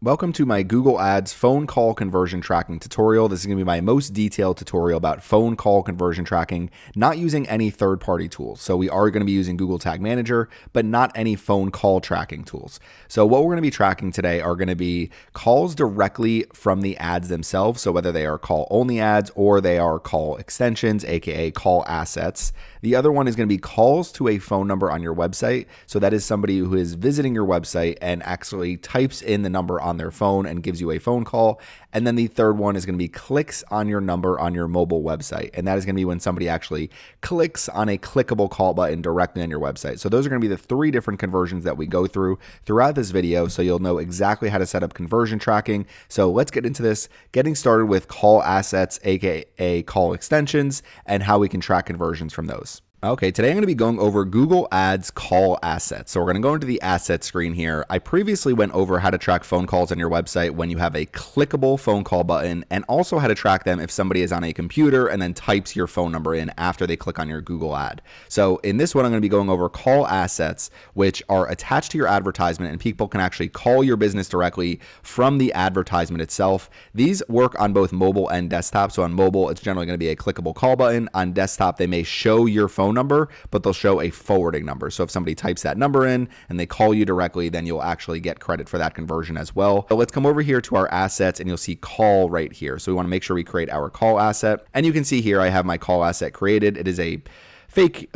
Welcome to my Google Ads phone call conversion tracking tutorial. This is going to be my most detailed tutorial about phone call conversion tracking, not using any third-party tools. So we are going to be using Google Tag Manager, but not any phone call tracking tools. So what we're going to be tracking today are going to be calls directly from the ads themselves. So whether they are call-only ads or they are call extensions, aka call assets. The other one is going to be calls to a phone number on your website. So that is somebody who is visiting your website and actually types in the number on their phone and gives you a phone call. And then the third one is going to be clicks on your number on your mobile website. And that is going to be when somebody actually clicks on a clickable call button directly on your website. So those are going to be the three different conversions that we go through throughout this video. So you'll know exactly how to set up conversion tracking. So let's get into this, getting started with call assets, aka call extensions, and how we can track conversions from those. Okay, today I'm going to be going over Google Ads call assets. So we're going to go into the asset screen here. I previously went over how to track phone calls on your website when you have a clickable phone call button, and also how to track them if somebody is on a computer and then types your phone number in after they click on your Google ad. So in this one, I'm going to be going over call assets, which are attached to your advertisement, and people can actually call your business directly from the advertisement itself. These work on both mobile and desktop. So on mobile, it's generally going to be a clickable call button. On desktop, they may show your phone number, but they'll show a forwarding number. So if somebody types that number in and they call you directly, then you'll actually get credit for that conversion as well. So let's come over here to our assets and you'll see call right here. So we want to make sure we create our call asset. And you can see here, I have my call asset created. It is a fake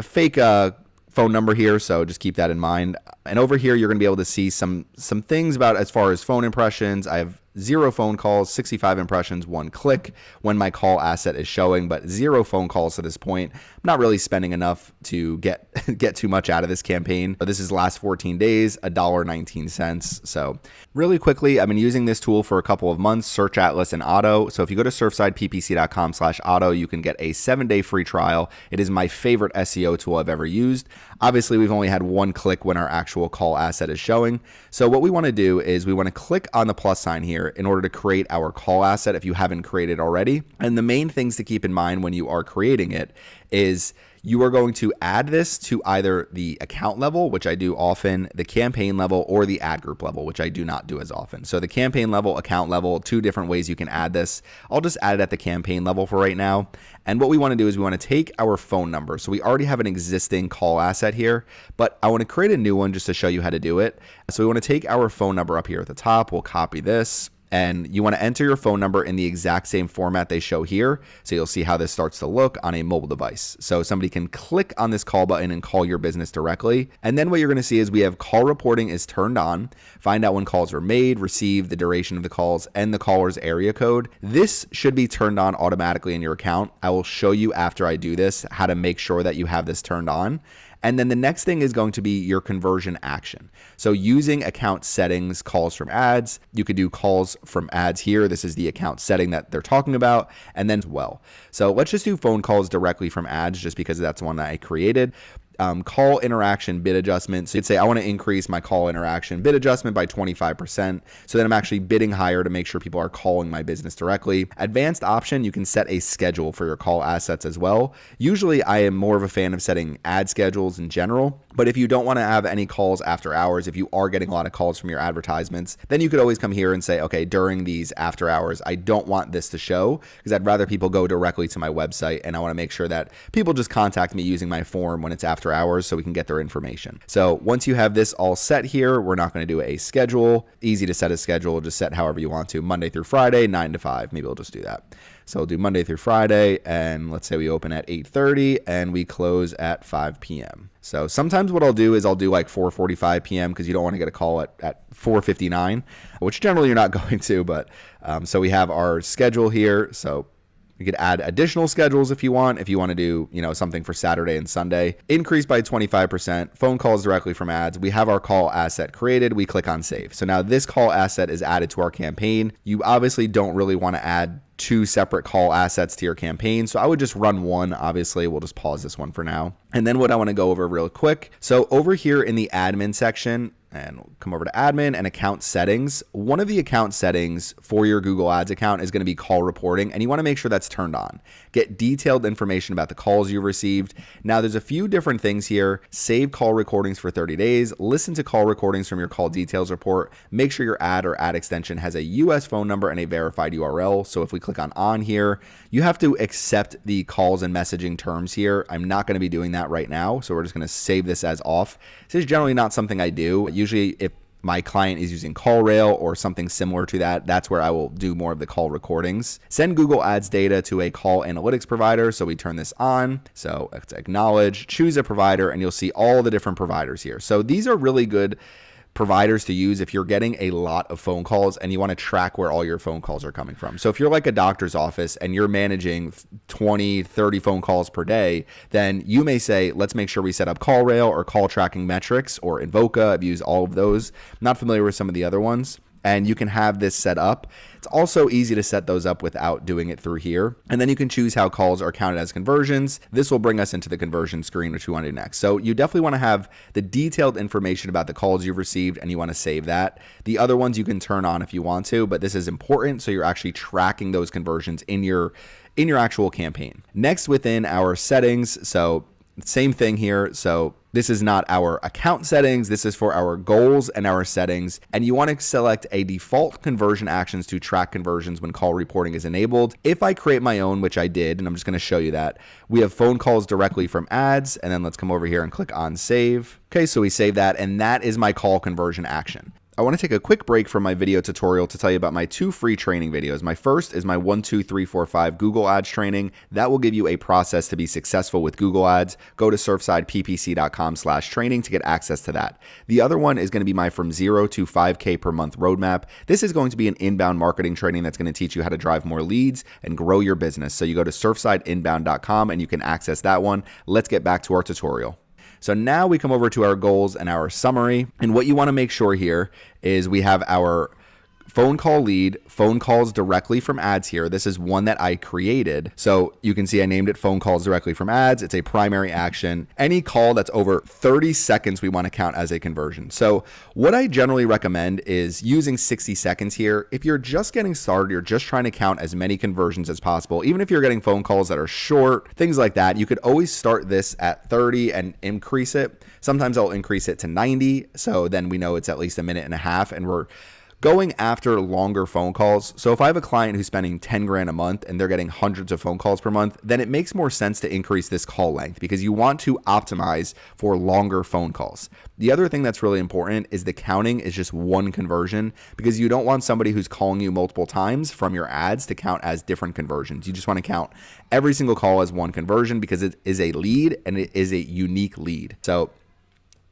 phone number here, so just keep that in mind. And over here, you're going to be able to see some things about as far as phone impressions. I have 0 phone calls, 65 impressions, 1 click when my call asset is showing, but 0 phone calls to this point. I'm not really spending enough to get too much out of this campaign. But this is last 14 days, $1.19. So really quickly, I've been using this tool for a couple of months, Search Atlas and Auto. So if you go to surfsideppc.com/auto, you can get a 7-day free trial. It is my favorite SEO tool I've ever used. Obviously, we've only had 1 click when our actual call asset is showing. So what we want to do is we want to click on the plus sign here in order to create our call asset if you haven't created already. And the main things to keep in mind when you are creating it is you are going to add this to either the account level, which I do often, the campaign level, or the ad group level, which I do not do as often. So the campaign level, account level, 2 different ways you can add this. I'll just add it at the campaign level for right now. And what we want to do is we want to take our phone number. So we already have an existing call asset here, but I want to create a new one just to show you how to do it. So we want to take our phone number up here at the top. We'll copy this. And you want to enter your phone number in the exact same format they show here. So you'll see how this starts to look on a mobile device. So somebody can click on this call button and call your business directly. And then what you're going to see is we have call reporting is turned on. Find out when calls are made, receive, the duration of the calls, and the caller's area code. This should be turned on automatically in your account. I will show you after I do this how to make sure that you have this turned on. And then the next thing is going to be your conversion action. So using account settings, calls from ads, you could do calls from ads here. This is the account setting that they're talking about. And then well, so let's just do phone calls directly from ads just because that's the one that I created. Call interaction bid adjustment. So you'd say, I want to increase my call interaction bid adjustment by 25%. So then I'm actually bidding higher to make sure people are calling my business directly. Advanced option, you can set a schedule for your call assets as well. Usually I am more of a fan of setting ad schedules in general, but if you don't want to have any calls after hours, if you are getting a lot of calls from your advertisements, then you could always come here and say, okay, during these after hours, I don't want this to show because I'd rather people go directly to my website, and I want to make sure that people just contact me using my form when it's after hours so we can get their information. So once you have this all set here, we're not going to do a schedule. Easy to set a schedule, just set however you want to. Monday through Friday, 9 to 5. Maybe we'll just do that. So we'll do Monday through Friday, and let's say we open at 8:30 and we close at 5 p.m. So sometimes what I'll do is I'll do like 4:45 p.m. because you don't want to get a call at 4:59, which generally you're not going to, but so we have our schedule here. So you could add additional schedules if you want to do, something for Saturday and Sunday. Increase by 25%, phone calls directly from ads. We have our call asset created. We click on save. So now this call asset is added to our campaign. You obviously don't really want to add two separate call assets to your campaign. So I would just run one. Obviously, we'll just pause this one for now. And then what I want to go over real quick. So over here in the admin section, and we'll come over to admin and account settings. One of the account settings for your Google Ads account is going to be call reporting, and you want to make sure that's turned on. Get detailed information about the calls you've received. Now, there's a few different things here. Save call recordings for 30 days. Listen to call recordings from your call details report. Make sure your ad or ad extension has a US phone number and a verified URL. So if we click on here, you have to accept the calls and messaging terms here. I'm not going to be doing that right now, so we're just going to save this as off. This is generally not something I do. Usually, if my client is using CallRail or something similar to that, that's where I will do more of the call recordings. Send Google Ads data to a call analytics provider. So we turn this on. So let's acknowledge, choose a provider, and you'll see all the different providers here. So these are really good providers to use if you're getting a lot of phone calls and you want to track where all your phone calls are coming from. So if you're like a doctor's office and you're managing 20, 30 phone calls per day, then you may say, let's make sure we set up CallRail or call tracking metrics or Invoca. I've used all of those. I'm not familiar with some of the other ones. And you can have this set up. It's also easy to set those up without doing it through here. And then you can choose how calls are counted as conversions. This will bring us into the conversion screen, which we want to do next. So you definitely want to have the detailed information about the calls you've received, and you want to save that. The other ones you can turn on if you want to, but this is important. So you're actually tracking those conversions in your actual campaign. Next, within our settings, so same thing here. So this is not our account settings. This is for our goals and our settings. And you want to select a default conversion actions to track conversions when call reporting is enabled. If I create my own, which I did, and I'm just going to show you that, we have phone calls directly from ads. And then let's come over here and click on save. Okay, so we save that. And that is my call conversion action. I want to take a quick break from my video tutorial to tell you about my 2 free training videos. My first is my 1, 2, 3, 4, 5 Google Ads training. That will give you a process to be successful with Google Ads. Go to surfsideppc.com/training to get access to that. The other one is going to be my from 0 to 5K per month roadmap. This is going to be an inbound marketing training that's going to teach you how to drive more leads and grow your business. So you go to surfsideinbound.com and you can access that one. Let's get back to our tutorial. So now we come over to our goals and our summary. And what you want to make sure here is we have our phone call lead, phone calls directly from ads here. This is one that I created. So you can see I named it phone calls directly from ads. It's a primary action. Any call that's over 30 seconds, we want to count as a conversion. So what I generally recommend is using 60 seconds here. If you're just getting started, you're just trying to count as many conversions as possible. Even if you're getting phone calls that are short, things like that, you could always start this at 30 and increase it. Sometimes I'll increase it to 90. So then we know it's at least a minute and a half, and we're going after longer phone calls. So if I have a client who's spending 10 grand a month and they're getting hundreds of phone calls per month, then it makes more sense to increase this call length because you want to optimize for longer phone calls. The other thing that's really important is the counting is just one conversion because you don't want somebody who's calling you multiple times from your ads to count as different conversions. You just want to count every single call as one conversion because it is a lead and it is a unique lead. So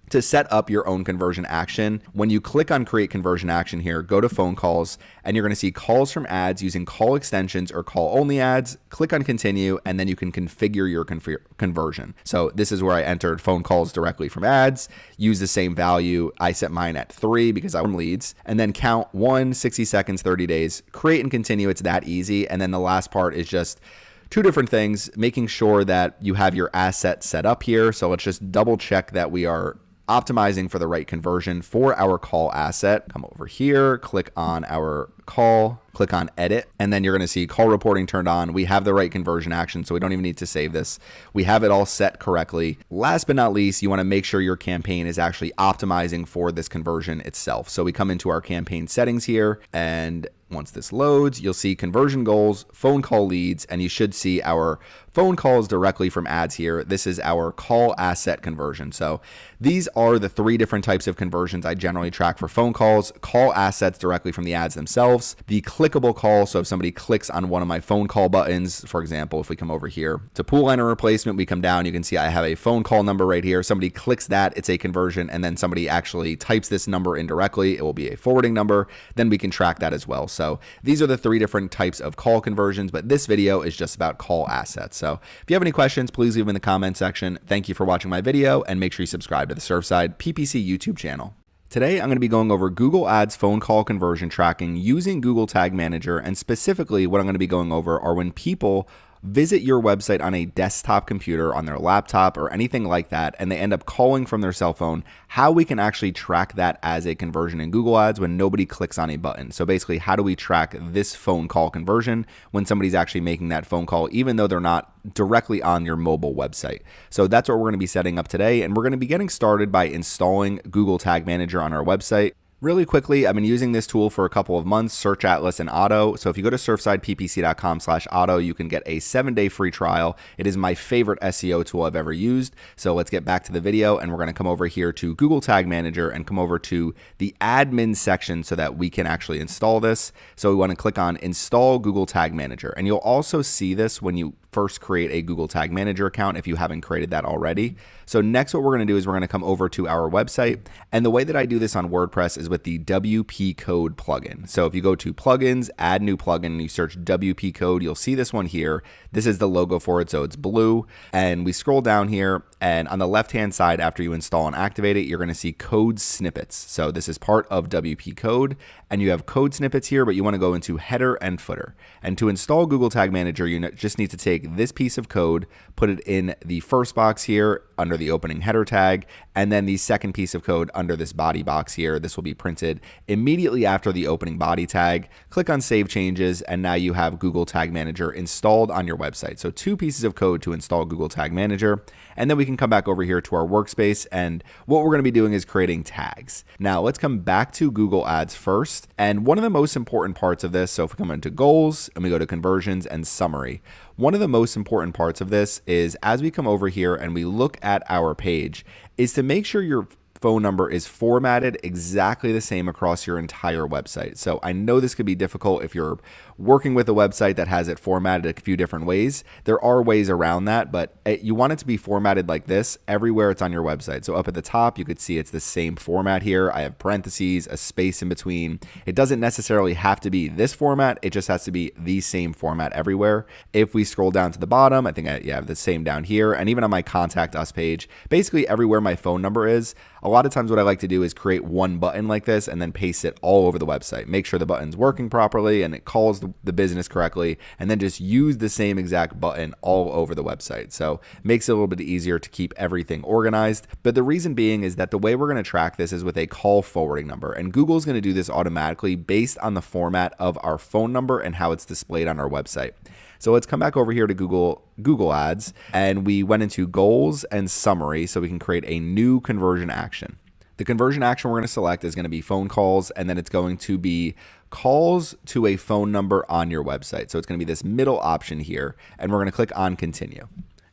to set up your own conversion action, when you click on create conversion action here, go to phone calls and you're going to see calls from ads using call extensions or call only ads. Click on continue and then you can configure your conversion. So this is where I entered phone calls directly from ads, use the same value. I set mine at 3 because I want leads, and then count 1, 60 seconds, 30 days, create and continue. It's that easy. And then the last part is just 2 different things, making sure that you have your asset set up here. So let's just double check that we are optimizing for the right conversion for our call asset. Come over here, click on our call, click on edit, and then you're going to see call reporting turned on. We have the right conversion action, so we don't even need to save this. We have it all set correctly. Last but not least, you want to make sure your campaign is actually optimizing for this conversion itself. So we come into our campaign settings here, and once this loads, you'll see conversion goals, phone call leads, and you should see our phone calls directly from ads here. This is our call asset conversion. So these are the 3 different types of conversions I generally track for phone calls: call assets directly from the ads themselves, the clickable call. So if somebody clicks on one of my phone call buttons, for example, if we come over here to pool liner replacement, we come down, you can see I have a phone call number right here. Somebody clicks that, it's a conversion, and then somebody actually types this number in directly, it will be a forwarding number. Then we can track that as well. So these are the 3 different types of call conversions, but this video is just about call assets. So if you have any questions, please leave them in the comment section. Thank you for watching my video, and make sure you subscribe to the Surfside PPC YouTube channel. Today, I'm going to be going over Google Ads phone call conversion tracking using Google Tag Manager, and specifically what I'm going to be going over are when people visit your website on a desktop computer, on their laptop, or anything like that, and they end up calling from their cell phone, how we can actually track that as a conversion in Google Ads when nobody clicks on a button. So basically, how do we track this phone call conversion when somebody's actually making that phone call, even though they're not directly on your mobile website? So that's what we're going to be setting up today, and we're going to be getting started by installing Google Tag Manager on our website. Really quickly, I've been using this tool for a couple of months, Search Atlas and Otto. So if you go to surfsideppc.com/Otto, you can get a 7-day free trial. It is my favorite SEO tool I've ever used. So let's get back to the video, and we're going to come over here to Google Tag Manager and come over to the admin section so that we can actually install this. So we want to click on Install Google Tag Manager. And you'll also see this when you first create a Google Tag Manager account if you haven't created that already. So next what we're going to do is we're going to come over to our website, and the way that I do this on WordPress is with the WP Code plugin. So if you go to plugins, add new plugin, and you search WP Code, you'll see this one here. This is the logo for it, so it's blue, and we scroll down here, and on the left hand side after you install and activate it, you're going to see code snippets. So this is part of WP Code, and you have code snippets here, but you want to go into header and footer. And to install Google Tag Manager, you just need to take this piece of code, put it in the first box here under the opening header tag, and then the second piece of code under this body box here. This will be printed immediately after the opening body tag. Click on Save Changes, and now you have Google Tag Manager installed on your website. So 2 pieces of code to install Google Tag Manager, and then we can come back over here to our workspace, and what we're going to be doing is creating tags. Now let's come back to Google Ads first, and one of the most important parts of this, so if we come into goals and we go to conversions and summary, one of the most important parts of this is as we come over here and we look at our page is to make sure your phone number is formatted exactly the same across your entire website. So I know this could be difficult if you're working with a website that has it formatted a few different ways. There are ways around that, but you want it to be formatted like this everywhere it's on your website. So up at the top, you could see it's the same format here. I have parentheses, a space in between. It doesn't necessarily have to be this format. It just has to be the same format everywhere. If we scroll down to the bottom, I think I have the same down here. And even on my Contact Us page, basically everywhere my phone number is, a lot of times what I like to do is create one button like this and then paste it all over the website. Make sure the button's working properly and it calls the business correctly, and then just use the same exact button all over the website. So makes it a little bit easier to keep everything organized. But the reason being is that the way we're going to track this is with a call forwarding number, and Google's going to do this automatically based on the format of our phone number and how it's displayed on our website. So let's come back over here to Google Ads, and we went into goals and summary so we can create a new conversion action. The conversion action we're going to select is going to be phone calls, and then it's going to be calls to a phone number on your website. So it's going to be this middle option here, and we're going to click on continue.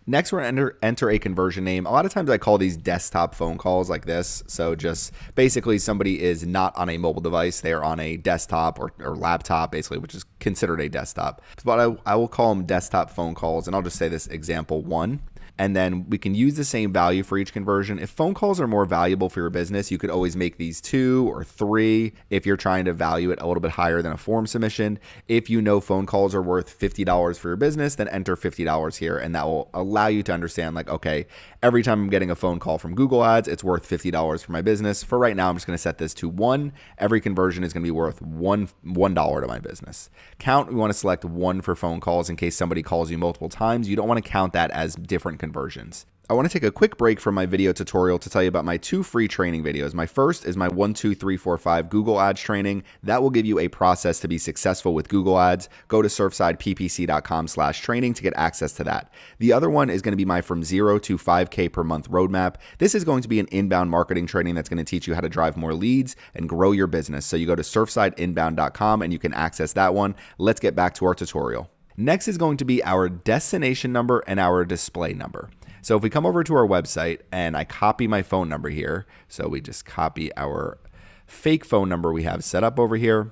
Next, we're going to enter a conversion name. A lot of times I call these desktop phone calls like this. So just basically somebody is not on a mobile device. They are on a desktop or laptop, basically, which is considered a desktop. But I will call them desktop phone calls, and I'll just say this example 1. And then we can use the same value for each conversion. If phone calls are more valuable for your business, you could always make these 2 or 3 if you're trying to value it a little bit higher than a form submission. If you know phone calls are worth $50 for your business, then enter $50 here, and that will allow you to understand, like, okay, every time I'm getting a phone call from Google Ads, it's worth $50 for my business. For right now, I'm just going to set this to 1. Every conversion is going to be worth $1 to my business. Count, we want to select 1 for phone calls in case somebody calls you multiple times. You don't want to count that as different conversions. I want to take a quick break from my video tutorial to tell you about my 2 free training videos. My first is my 1, 2, 3, 4, 5 Google Ads training. That will give you a process to be successful with Google Ads. Go to surfsideppc.com/training to get access to that. The other one is going to be my from 0 to 5K per month roadmap. This is going to be an inbound marketing training that's going to teach you how to drive more leads and grow your business. So you go to surfsideinbound.com and you can access that one. Let's get back to our tutorial. Next is going to be our destination number and our display number. So if we come over to our website and I copy my phone number here, so we just copy our fake phone number we have set up over here,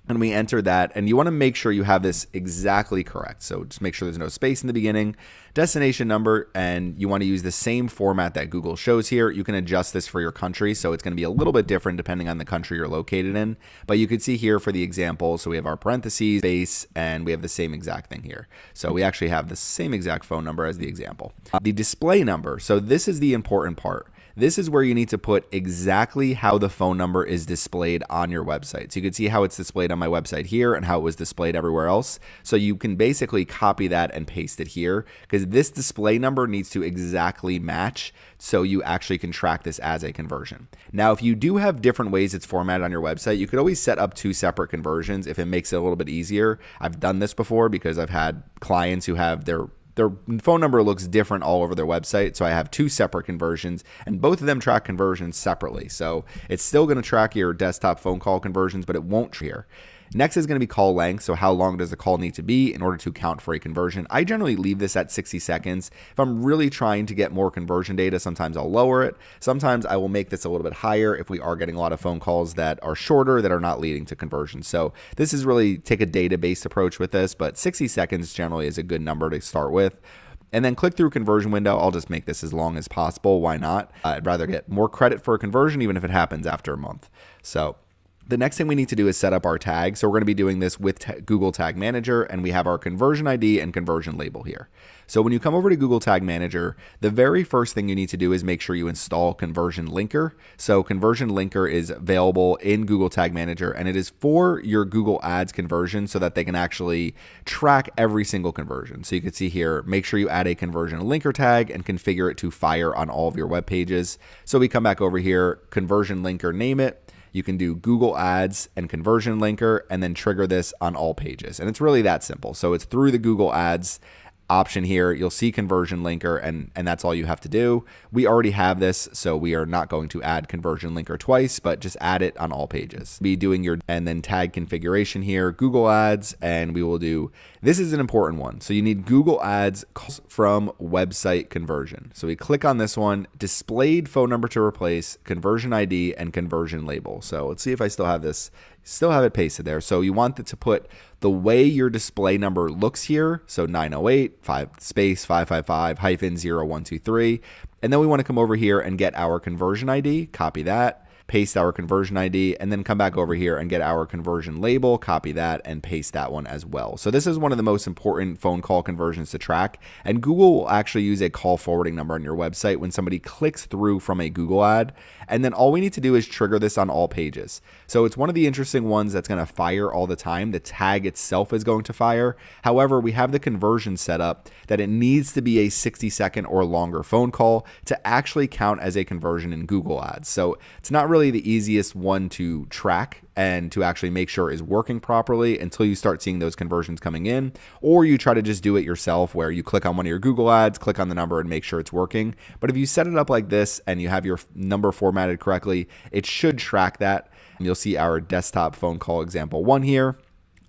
and we enter that, and you want to make sure you have this exactly correct. So just make sure there's no space in the beginning, destination number, and you want to use the same format that Google shows here. You can adjust this for your country, so it's going to be a little bit different depending on the country you're located in. But you can see here for the example, so we have our parentheses, space, and we have the same exact thing here. So we actually have the same exact phone number as the example. The display number, so this is the important part. this is where you need to put exactly how the phone number is displayed on your website. So you can see how it's displayed on my website here and how it was displayed everywhere else. So you can basically copy that and paste it here, because this display number needs to exactly match so you actually can track this as a conversion. Now, if you do have different ways it's formatted on your website, you could always set up 2 separate conversions if it makes it a little bit easier. I've done this before because I've had clients who have their phone number looks different all over their website. So I have 2 separate conversions, and both of them track conversions separately. So it's still going to track your desktop phone call conversions, but it won't here. Next is going to be call length. So how long does the call need to be in order to count for a conversion? I generally leave this at 60 seconds. If I'm really trying to get more conversion data, sometimes I'll lower it. Sometimes I will make this a little bit higher if we are getting a lot of phone calls that are shorter, that are not leading to conversions. So this is really take a data-based approach with this, but 60 seconds generally is a good number to start with. And then click through conversion window. I'll just make this as long as possible. Why not? I'd rather get more credit for a conversion, even if it happens after a month. So the next thing we need to do is set up our tag. So we're going to be doing this with Google Tag Manager, and we have our conversion ID and conversion label here. So when you come over to Google Tag Manager, the very first thing you need to do is make sure you install Conversion Linker. So Conversion Linker is available in Google Tag Manager, and it is for your Google Ads conversion so that they can actually track every single conversion. So you can see here, make sure you add a Conversion Linker tag and configure it to fire on all of your web pages. So we come back over here, Conversion Linker, name it. You can do Google Ads and Conversion Linker and then trigger this on all pages. And it's really that simple. So it's through the Google Ads option here. You'll see Conversion Linker, and that's all you have to do. We already have this, so we are not going to add Conversion Linker twice, but just add it on all pages. Be doing your and then tag configuration here, Google Ads, and we will do, this is an important one. So you need Google Ads from website conversion. So we click on this one, displayed phone number to replace, conversion ID, and conversion label. So let's see if I still have this. Still have it pasted there. So you want it to put the way your display number looks here. So 908 555 -0123. And then we want to come over here and get our conversion ID, copy that, paste our conversion ID, and then come back over here and get our conversion label, copy that, and paste that one as well. So this is one of the most important phone call conversions to track. And Google will actually use a call forwarding number on your website when somebody clicks through from a Google ad. And then all we need to do is trigger this on all pages. So it's one of the interesting ones that's going to fire all the time. The tag itself is going to fire. However, we have the conversion set up that it needs to be a 60-second or longer phone call to actually count as a conversion in Google Ads. So it's not really the easiest one to track and to actually make sure is working properly until you start seeing those conversions coming in, or you try to just do it yourself where you click on one of your Google ads, click on the number and make sure it's working. But if you set it up like this and you have your number formatted correctly, it should track that. You'll see our desktop phone call example 1 here.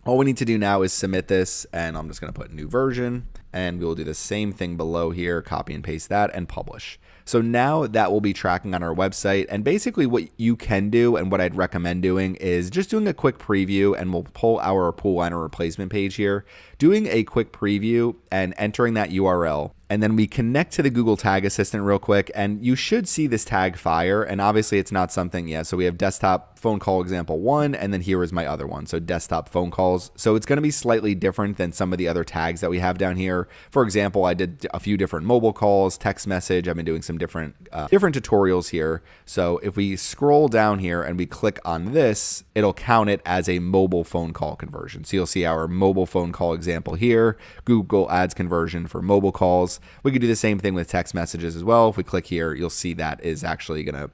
All we need to do now is submit this, and I'm just going to put new version, and we'll do the same thing below here, copy and paste that, and publish. So now that will be tracking on our website. And basically what you can do and what I'd recommend doing is just doing a quick preview, and we'll pull our pool liner replacement page here, doing a quick preview and entering that URL. And then we connect to the Google Tag Assistant real quick, and you should see this tag fire. And obviously it's not something yet. So we have desktop phone call example 1, and then here is my other one. So desktop phone calls. So it's going to be slightly different than some of the other tags that we have down here. For example, I did a few different mobile calls, text message. I've been doing some different tutorials here. So if we scroll down here and we click on this, it'll count it as a mobile phone call conversion. So you'll see our mobile phone call example here, Google Ads conversion for mobile calls. We could do the same thing with text messages as well. If we click here, you'll see that is actually going to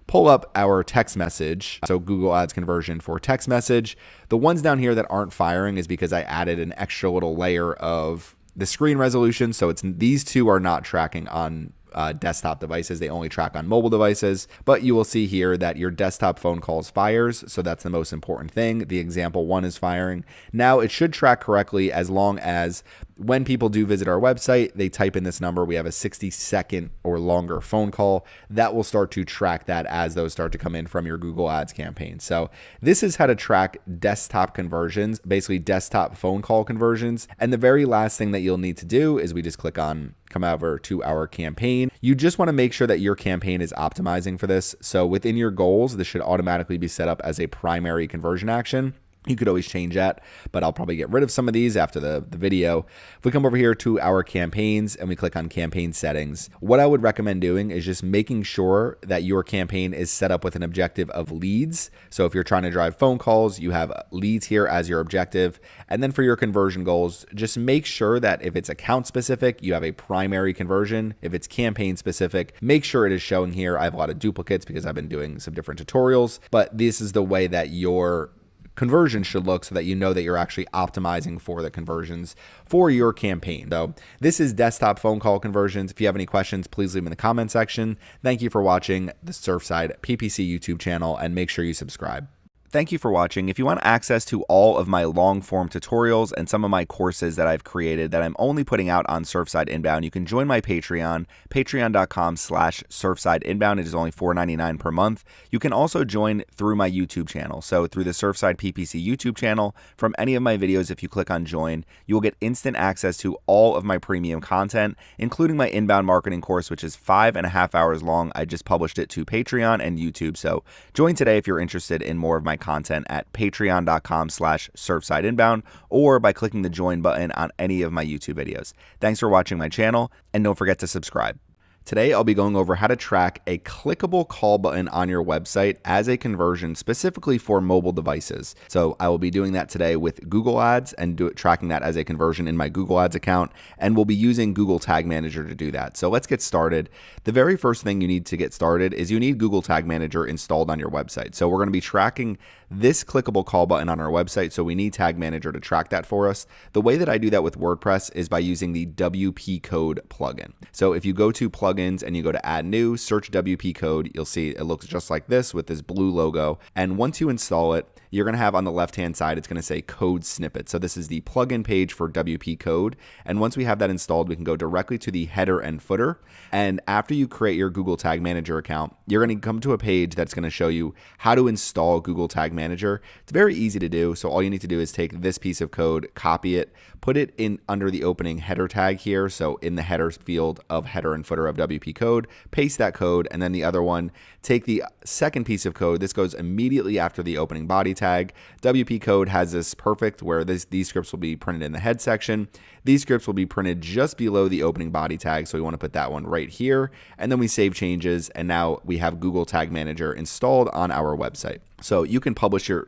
pull up our text message. So Google Ads conversion for text message. The ones down here that aren't firing is because I added an extra little layer of the screen resolution. So these two are not tracking on desktop devices. They only track on mobile devices, but you will see here that your desktop phone calls fires. So that's the most important thing. The example 1 is firing. Now it should track correctly as long as when people do visit our website, they type in this number. We have a 60-second or longer phone call that will start to track that as those start to come in from your Google Ads campaign. So this is how to track desktop conversions, basically desktop phone call conversions. And the very last thing that you'll need to do is we just come over to our campaign. You just want to make sure that your campaign is optimizing for this. So within your goals, this should automatically be set up as a primary conversion action. You could always change that, but I'll probably get rid of some of these after the video. If we come over here to our campaigns and we click on campaign settings, what I would recommend doing is just making sure that your campaign is set up with an objective of leads. So if you're trying to drive phone calls, you have leads here as your objective. And then for your conversion goals, just make sure that if it's account specific, you have a primary conversion. If it's campaign specific, make sure it is showing here. I have a lot of duplicates because I've been doing some different tutorials, but this is the way that your conversion should look so that you know that you're actually optimizing for the conversions for your campaign. So this is desktop phone call conversions. If you have any questions, please leave them in the comment section. Thank you for watching the Surfside PPC YouTube channel, and make sure you subscribe. Thank you for watching. If you want access to all of my long form tutorials and some of my courses that I've created that I'm only putting out on Surfside Inbound, you can join my Patreon, patreon.com/Surfside Inbound. It is only $4.99 per month. You can also join through my YouTube channel. So through the Surfside PPC YouTube channel, from any of my videos, if you click on join, you will get instant access to all of my premium content, including my inbound marketing course, which is 5.5 hours long. I just published it to Patreon and YouTube. So join today if you're interested in more of my content at patreon.com/Surfside Inbound, or by clicking the join button on any of my YouTube videos. Thanks for watching my channel, and don't forget to subscribe. Today, I'll be going over how to track a clickable call button on your website as a conversion specifically for mobile devices. So I will be doing that today with Google Ads and tracking that as a conversion in my Google Ads account. And we'll be using Google Tag Manager to do that. So let's get started. The very first thing you need to get started is you need Google Tag Manager installed on your website. So we're going to be tracking this clickable call button on our website. So we need Tag Manager to track that for us. The way that I do that with WordPress is by using the WP Code plugin. So if you go to plugins and you go to add new, search WP Code, you'll see it looks just like this with this blue logo. And once you install it, you're going to have on the left-hand side, it's going to say code snippet. So this is the plugin page for WP Code. And once we have that installed, we can go directly to the header and footer. And after you create your Google Tag Manager account, you're going to come to a page that's going to show you how to install Google Tag Manager. It's very easy to do. So all you need to do is take this piece of code, copy it, put it in under the opening header tag here. So in the header field of header and footer of WP Code, paste that code. And then the other one, take the second piece of code. This goes immediately after the opening body tag. WP Code has this perfect where these scripts will be printed in the head section. These scripts will be printed just below the opening body tag. So we want to put that one right here. And then we save changes. And now we have Google Tag Manager installed on our website. So you can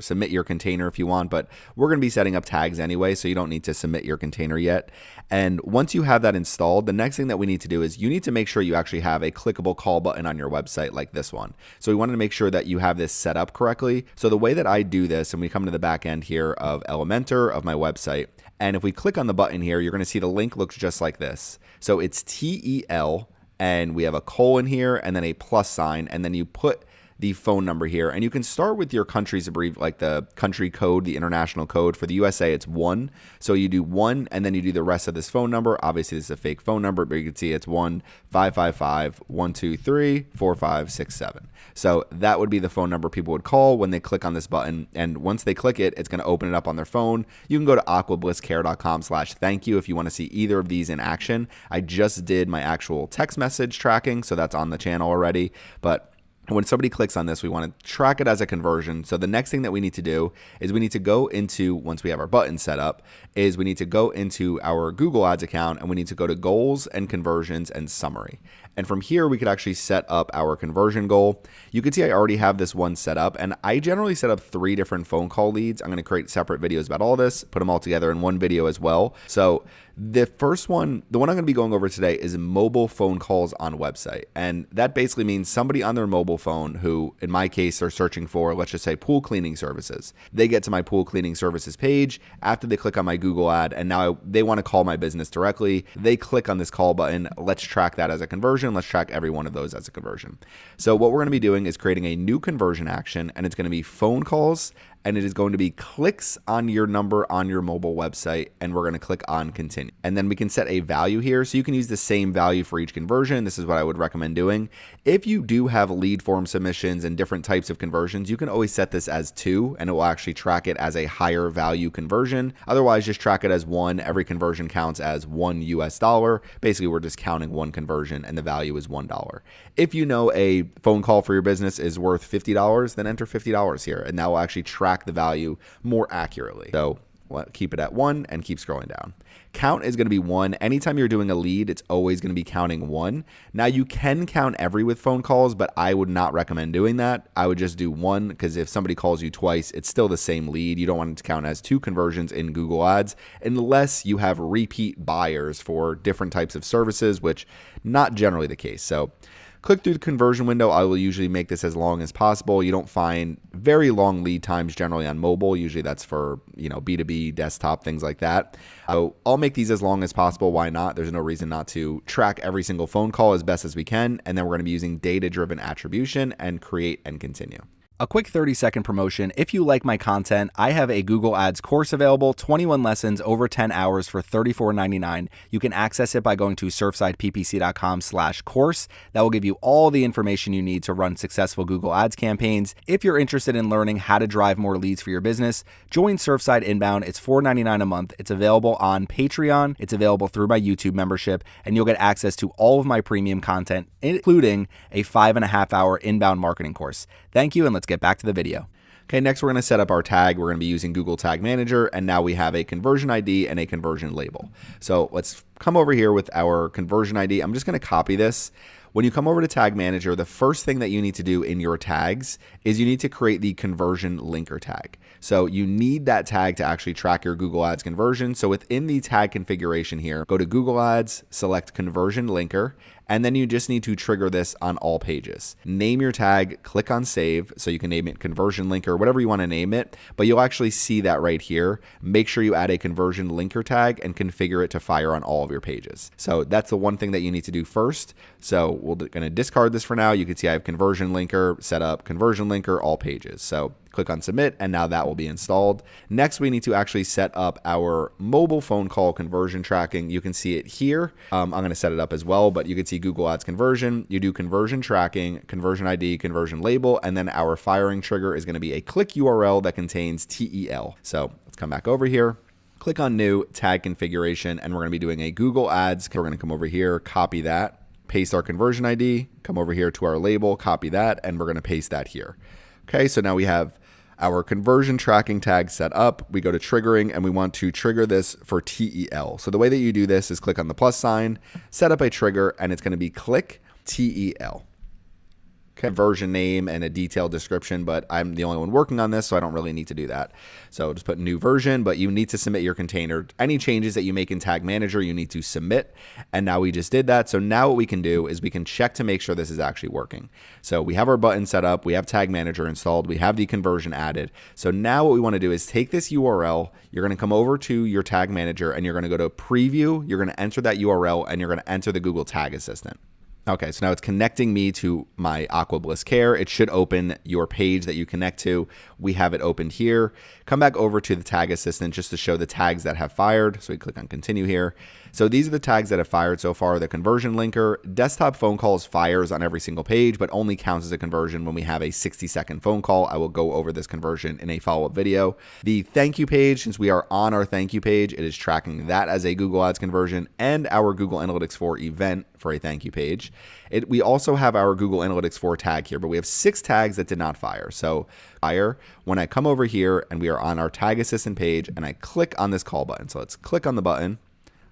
submit your container if you want, but we're going to be setting up tags anyway, so you don't need to submit your container yet. And once you have that installed, the next thing that we need to do is you need to make sure you actually have a clickable call button on your website like this one. So we wanted to make sure that you have this set up correctly. So the way that I do this, and we come to the back end here of Elementor of my website, and if we click on the button here, you're going to see the link looks just like this. So it's TEL, and we have a colon here, and then a plus sign, and then you put the phone number here, and you can start with your country's like the country code, the international code. For the USA, it's 1. So you do 1, and then you do the rest of this phone number. Obviously, this is a fake phone number, but you can see it's 1-555-123-4567. So that would be the phone number people would call when they click on this button. And once they click it, it's going to open it up on their phone. You can go to aquablisscare.com/thank you if you want to see either of these in action. I just did my actual text message tracking, so that's on the channel already. But when somebody clicks on this, we want to track it as a conversion. So the next thing that we need to do is we need to go into, once we have our button set up, is we need to go into our Google Ads account, and we need to go to goals and conversions and summary. And from here, we could actually set up our conversion goal. You can see I already have this one set up, and I generally set up 3 different phone call leads. I'm going to create separate videos about all this, put them all together in one video as well. So the first one, the one I'm going to be going over today, is mobile phone calls on website. And that basically means somebody on their mobile phone who, in my case, are searching for, let's just say, pool cleaning services. They get to my pool cleaning services page after they click on my Google ad, and now they want to call my business directly. They click on this call button. Let's track that as a conversion. Let's track every one of those as a conversion. So what we're going to be doing is creating a new conversion action, and it's going to be phone calls, and it is going to be clicks on your number on your mobile website, and we're going to click on continue. And then we can set a value here, so you can use the same value for each conversion. This is what I would recommend doing. If you do have lead form submissions and different types of conversions, you can always set this as 2, and it will actually track it as a higher value conversion. Otherwise, just track it as 1. Every conversion counts as $1 US. Basically, we're just counting one conversion, and the value is $1. If you know a phone call for your business is worth $50, then enter $50 here, and that will actually track track the value more accurately. So keep it at 1 and keep scrolling down. Count is going to be 1. Anytime you're doing a lead, it's always going to be counting 1. Now you can count every with phone calls, but I would not recommend doing that. I would just do 1 because if somebody calls you twice, it's still the same lead. You don't want it to count as 2 conversions in Google Ads unless you have repeat buyers for different types of services, which not generally the case. So click through the conversion window. I will usually make this as long as possible. You don't find very long lead times generally on mobile. Usually that's for, B2B, desktop, things like that. So I'll make these as long as possible. Why not? There's no reason not to track every single phone call as best as we can. And then we're going to be using data-driven attribution and create and continue. A quick 30-second promotion. If you like my content, I have a Google Ads course available, 21 lessons over 10 hours for $34.99. You can access it by going to surfsideppc.com/course. That will give you all the information you need to run successful Google Ads campaigns. If you're interested in learning how to drive more leads for your business, join Surfside Inbound. It's $4.99 a month. It's available on Patreon. It's available through my YouTube membership, and you'll get access to all of my premium content, including a 5.5-hour inbound marketing course. Thank you, and let's get back to the video. Okay, next we're going to set up our tag. We're going to be using Google Tag Manager, and now we have a conversion ID and a conversion label. So let's come over here with our conversion ID. I'm just going to copy this. When you come over to Tag Manager, the first thing that you need to do in your tags is you need to create the conversion linker tag. So you need that tag to actually track your Google Ads conversion. So within the tag configuration here, go to Google Ads, select conversion linker, and then you just need to trigger this on all pages. Name your tag, click on save, so you can name it conversion linker, whatever you want to name it, but you'll actually see that right here. Make sure you add a conversion linker tag and configure it to fire on all of your pages. So that's the one thing that you need to do first. So we're going to discard this for now. You can see I have conversion linker set up, conversion linker, all pages. So click on submit, and now that will be installed. Next, we need to actually set up our mobile phone call conversion tracking. You can see it here. I'm going to set it up as well, but you can see Google Ads conversion. You do conversion tracking, conversion ID, conversion label, and then our firing trigger is going to be a click URL that contains TEL. So let's come back over here. Click on new tag configuration, and we're going to be doing a Google Ads. We're going to come over here, copy that, paste our conversion ID, come over here to our label, copy that, and we're going to paste that here. Okay, so now we have our conversion tracking tag set up. We go to triggering, and we want to trigger this for TEL. So the way that you do this is click on the plus sign, set up a trigger, and it's going to be click TEL. Okay, version name and a detailed description, but I'm the only one working on this, so I don't really need to do that. So just put new version, but you need to submit your container. Any changes that you make in Tag Manager, you need to submit. And now we just did that. So now what we can do is we can check to make sure this is actually working. So we have our button set up, we have Tag Manager installed, we have the conversion added. So now what we want to do is take this URL, you're going to come over to your Tag Manager, and you're going to go to preview, you're going to enter that URL, and you're going to enter the Google Tag Assistant. Okay, so now it's connecting me to my AquaBliss Care. It should open your page that you connect to. We have it opened here. Come back over to the Tag Assistant just to show the tags that have fired. So we click on continue here. So these are the tags that have fired so far. The conversion linker, desktop phone calls fires on every single page, but only counts as a conversion when we have a 60-second phone call. I will go over this conversion in a follow-up video. The thank you page, since we are on our thank you page, it is tracking that as a Google Ads conversion, and our Google Analytics 4 event for a thank you page. We also have our Google Analytics 4 tag here, but we have 6 tags that did not fire. So fire, when I come over here and we are on our Tag Assistant page and I click on this call button. So let's click on the button.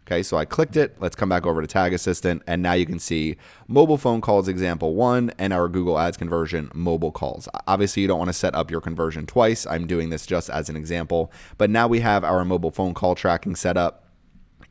Okay, so I clicked it. Let's come back over to Tag Assistant, and now you can see mobile phone calls example 1 and our Google Ads conversion mobile calls. Obviously, you don't want to set up your conversion twice. I'm doing this just as an example, but now we have our mobile phone call tracking set up.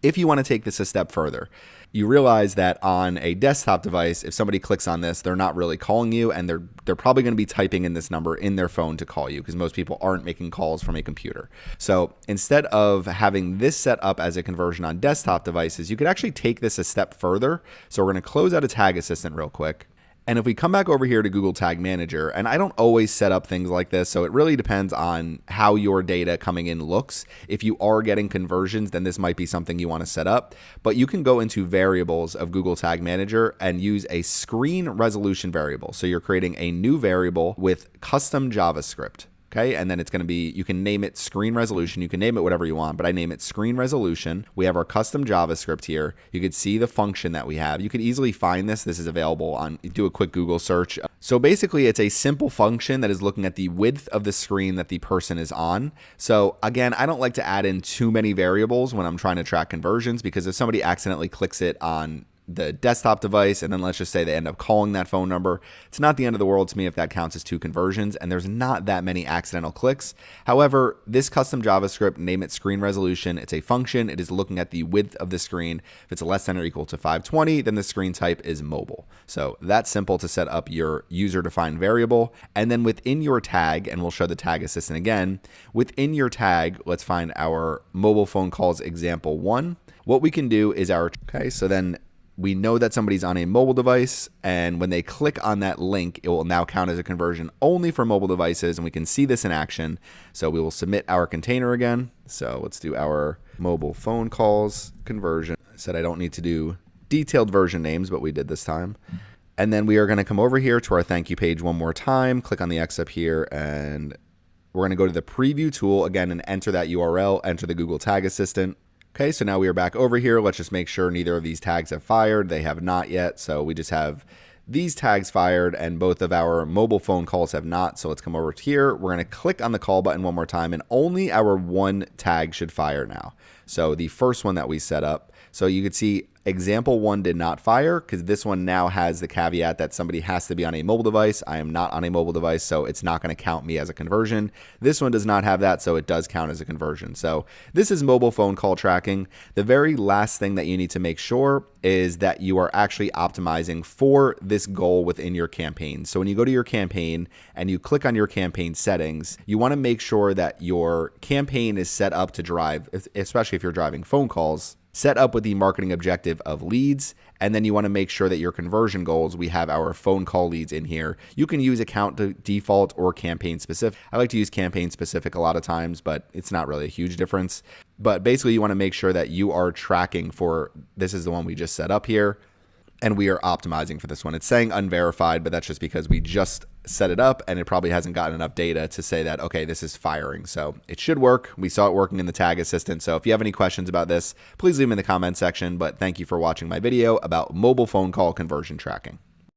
If you want to take this a step further, you realize that on a desktop device, if somebody clicks on this, they're not really calling you, and they're probably going to be typing in this number in their phone to call you, because most people aren't making calls from a computer. So instead of having this set up as a conversion on desktop devices, you could actually take this a step further. So we're going to close out a Tag Assistant real quick. And if we come back over here to Google Tag Manager, and I don't always set up things like this, so it really depends on how your data coming in looks. If you are getting conversions, then this might be something you want to set up. But you can go into variables of Google Tag Manager and use a screen resolution variable. So you're creating a new variable with custom JavaScript. Okay, and then it's going to be, you can name it screen resolution. You can name it whatever you want, but I name it screen resolution. We have our custom JavaScript here. You could see the function that we have. You could easily find this. This is available on, do a quick Google search. So basically, it's a simple function that is looking at the width of the screen that the person is on. So again, I don't like to add in too many variables when I'm trying to track conversions, because if somebody accidentally clicks it on the desktop device, and then let's just say they end up calling that phone number, it's not the end of the world to me if that counts as 2 conversions, and there's not that many accidental clicks. However, this custom JavaScript, name it screen resolution, it's a function. It is looking at the width of the screen. If it's less than or equal to 520, then the screen type is mobile. So that's simple to set up your user-defined variable. And then within your tag, and we'll show the tag assistant again, within your tag, let's find our mobile phone calls example 1. What we can do is so then we know that somebody's on a mobile device, and when they click on that link, it will now count as a conversion only for mobile devices, and we can see this in action. So we will submit our container again. So let's do our mobile phone calls conversion. I said I don't need to do detailed version names, but we did this time. And then we are going to come over here to our thank you page one more time, click on the X up here, and we're going to go to the preview tool again and enter that URL, enter the Google Tag Assistant. Okay, so now we are back over here. Let's just make sure neither of these tags have fired. They have not yet. So we just have these tags fired, and both of our mobile phone calls have not. So let's come over here. We're going to click on the call button one more time, and only our one tag should fire now. So the first one that we set up. So you could see example 1 did not fire because this one now has the caveat that somebody has to be on a mobile device. I am not on a mobile device, so it's not going to count me as a conversion. This one does not have that, so it does count as a conversion. So this is mobile phone call tracking. The very last thing that you need to make sure is that you are actually optimizing for this goal within your campaign. So when you go to your campaign and you click on your campaign settings, you want to make sure that your campaign is set up to drive, especially if you're driving phone calls, set up with the marketing objective of leads, and then you want to make sure that your conversion goals, we have our phone call leads in here. You can use account default or campaign specific. I like to use campaign specific a lot of times, but it's not really a huge difference. But basically you want to make sure that you are tracking for, this is the one we just set up here, and we are optimizing for this one. It's saying unverified, but that's just because we just set it up and it probably hasn't gotten enough data to say that, okay, this is firing. So it should work. We saw it working in the tag assistant. So if you have any questions about this, please leave them in the comment section. But thank you for watching my video about mobile phone call conversion tracking.